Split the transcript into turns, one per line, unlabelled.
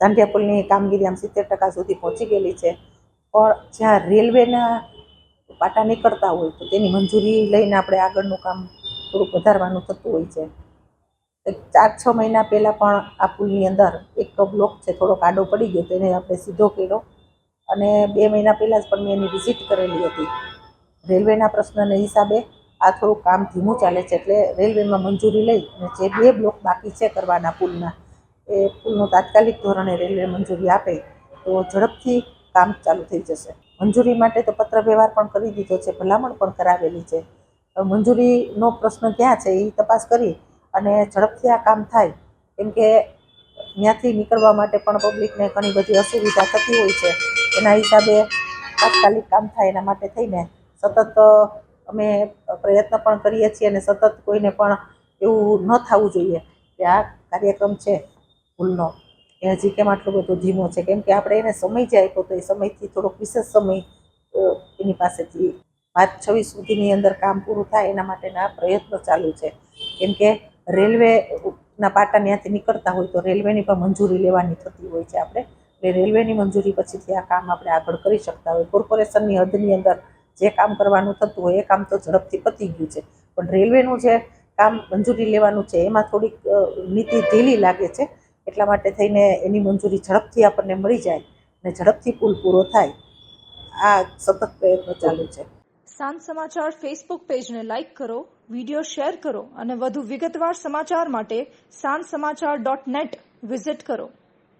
ઝાંડિયા પુલની કામગીરી આમ 70% સુધી પહોંચી ગયેલી છે, પણ જ્યાં રેલવેના પાટા નીકળતા હોય તો તેની મંજૂરી લઈને આપણે આગળનું કામ થોડુંક વધારવાનું થતું હોય છે. 4-6 મહિના પહેલાં પણ આ પુલની અંદર એક બ્લોક છે થોડોક આડો પડી ગયો, તેને આપણે સીધો કર્યો, અને 2 મહિના પહેલાં જ પણ મેં એની વિઝિટ કરેલી હતી. રેલવેના પ્રશ્નને હિસાબે આ થોડુંક કામ ધીમું ચાલે છે, એટલે રેલવેમાં મંજૂરી લઈ અને જે 2 બ્લોક બાકી છે કરવાના પુલના, એ પુલનું તાત્કાલિક ધોરણે રેલવે મંજૂરી આપે તો ઝડપથી કામ ચાલુ થઈ જશે. મંજૂરી માટે તો પત્ર વ્યવહાર પણ કરી દીધો છે, ભલામણ પણ કરાવેલી છે. મંજૂરીનો પ્રશ્ન ક્યાં છે એ તપાસ કરી અને ઝડપથી આ કામ થાય, કેમ કે ત્યાંથી નીકળવા માટે પણ પબ્લિકને ઘણી બધી અસુવિધા થતી હોય છે. એના હિસાબે તાત્કાલિક કામ થાય એના માટે થઈને સતત અમે પ્રયત્ન પણ કરીએ છીએ, અને સતત કોઈને પણ એવું ન થવું જોઈએ કે આ કાર્યક્રમ છે પુલનો એ હજી કેમ આટલો બધો ધીમો છે, કેમ કે આપણે એને સમય જે આપ્યો તો એ સમયથી થોડોક વિશેષ સમય એની પાસેથી 5-26 સુધીની અંદર કામ પૂરું થાય એના માટેના પ્રયત્નો ચાલુ છે. કેમ કે રેલવેના પાટા ત્યાંથી નીકળતા હોય તો રેલવેની પણ મંજૂરી લેવાની થતી હોય છે આપણે, એટલે રેલવેની મંજૂરી પછીથી આ કામ આપણે આગળ કરી શકતા હોય. કોર્પોરેશનની હદની અંદર જે કામ કરવાનું થતું હોય એ કામ તો ઝડપથી પતી ગયું છે, પણ રેલવેનું જે કામ મંજૂરી લેવાનું છે એમાં થોડીક નીતિ ઢીલી લાગે છે. એટલા માટે થઈને એની મંજૂરી ઝડપથી આપણને મળી જાય અને ઝડપથી પુલ પૂરો થાય, આ સતત પ્રયત્નો ચાલુ છે.
સાંજ સમાચાર ફેસબુક પેજને લાઇક કરો, વિડીયો શેર કરો અને વધુ વિગતવાર સમાચાર માટે sanssamachar.net વિઝિટ કરો.